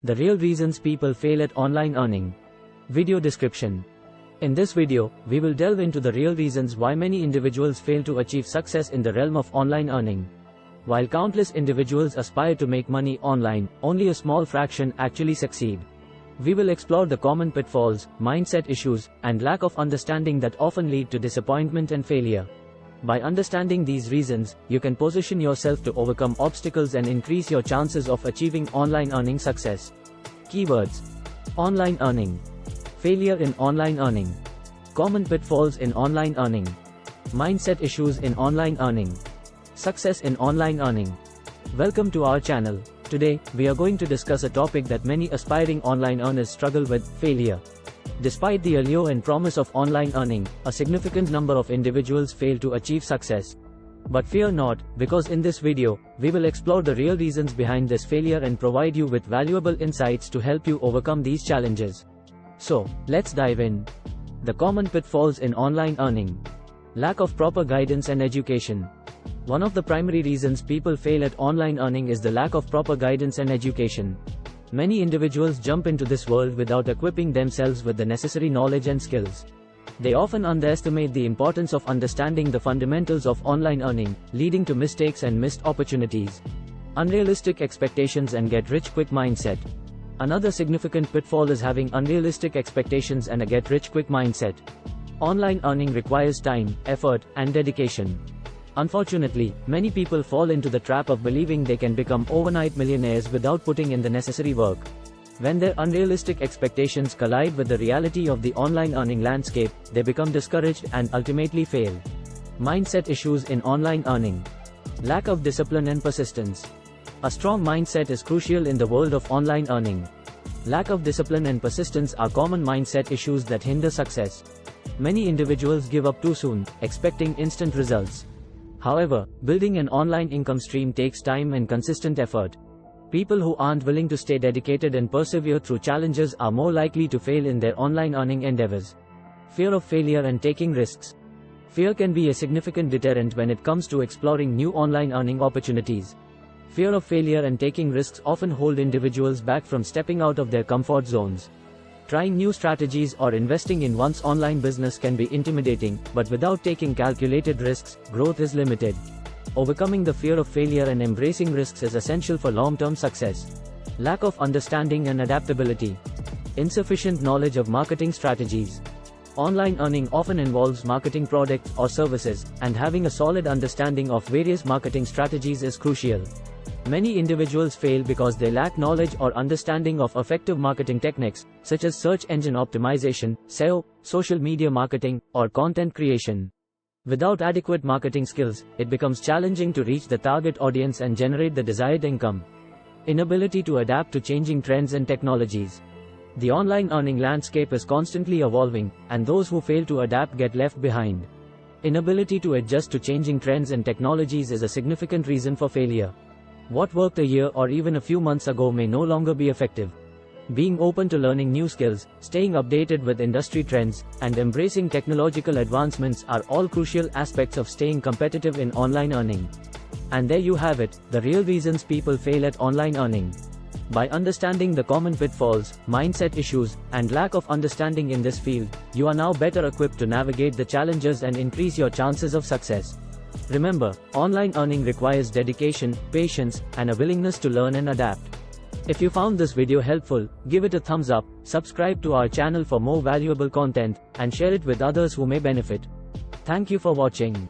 The real reasons people fail at online earning. Video description. In this video, we will delve into the real reasons why many individuals fail to achieve success in the realm of online earning. While countless individuals aspire to make money online, only a small fraction actually succeed. We will explore the common pitfalls, mindset issues, and lack of understanding that often lead to disappointment and failure. By understanding these reasons, you can position yourself to overcome obstacles and increase your chances of achieving online earning success. Keywords: online earning, failure in online earning, common pitfalls in online earning, mindset issues in online earning, success in online earning. Welcome to our channel. Today, we are going to discuss a topic that many aspiring online earners struggle with: failure. Despite the allure and promise of online earning, a significant number of individuals fail to achieve success. But fear not, because in this video, we will explore the real reasons behind this failure and provide you with valuable insights to help you overcome these challenges. So, let's dive in. The common pitfalls in online earning. Lack of proper guidance and education. One of the primary reasons people fail at online earning is the lack of proper guidance and education. Many individuals jump into this world without equipping themselves with the necessary knowledge and skills. They often underestimate the importance of understanding the fundamentals of online earning, leading to mistakes and missed opportunities. Unrealistic expectations and get-rich-quick mindset. Another significant pitfall is having unrealistic expectations and a get-rich-quick mindset. Online earning requires time, effort, and dedication. Unfortunately, many people fall into the trap of believing they can become overnight millionaires without putting in the necessary work. When their unrealistic expectations collide with the reality of the online earning landscape, they become discouraged and ultimately fail. Mindset issues in online earning. Lack of discipline and persistence. A strong mindset is crucial in the world of online earning. Lack of discipline and persistence are common mindset issues that hinder success. Many individuals give up too soon, expecting instant results. However, building an online income stream takes time and consistent effort. People who aren't willing to stay dedicated and persevere through challenges are more likely to fail in their online earning endeavors. Fear of failure and taking risks. Fear can be a significant deterrent when it comes to exploring new online earning opportunities. Fear of failure and taking risks often hold individuals back from stepping out of their comfort zones. Trying new strategies or investing in one's online business can be intimidating, but without taking calculated risks, growth is limited. Overcoming the fear of failure and embracing risks is essential for long-term success. Lack of understanding and adaptability. Insufficient knowledge of marketing strategies. Online earning often involves marketing products or services, and having a solid understanding of various marketing strategies is crucial. Many individuals fail because they lack knowledge or understanding of effective marketing techniques, such as search engine optimization, SEO, social media marketing, or content creation. Without adequate marketing skills, it becomes challenging to reach the target audience and generate the desired income. Inability to adapt to changing trends and technologies. The online earning landscape is constantly evolving, and those who fail to adapt get left behind. Inability to adjust to changing trends and technologies is a significant reason for failure. What worked a year or even a few months ago may no longer be effective. Being open to learning new skills, staying updated with industry trends, and embracing technological advancements are all crucial aspects of staying competitive in online earning. And there you have it, the real reasons people fail at online earning. By understanding the common pitfalls, mindset issues, and lack of understanding in this field, you are now better equipped to navigate the challenges and increase your chances of success. Remember, online earning requires dedication, patience, and a willingness to learn and adapt. If you found this video helpful, give it a thumbs up, subscribe to our channel for more valuable content, and share it with others who may benefit. Thank you for watching.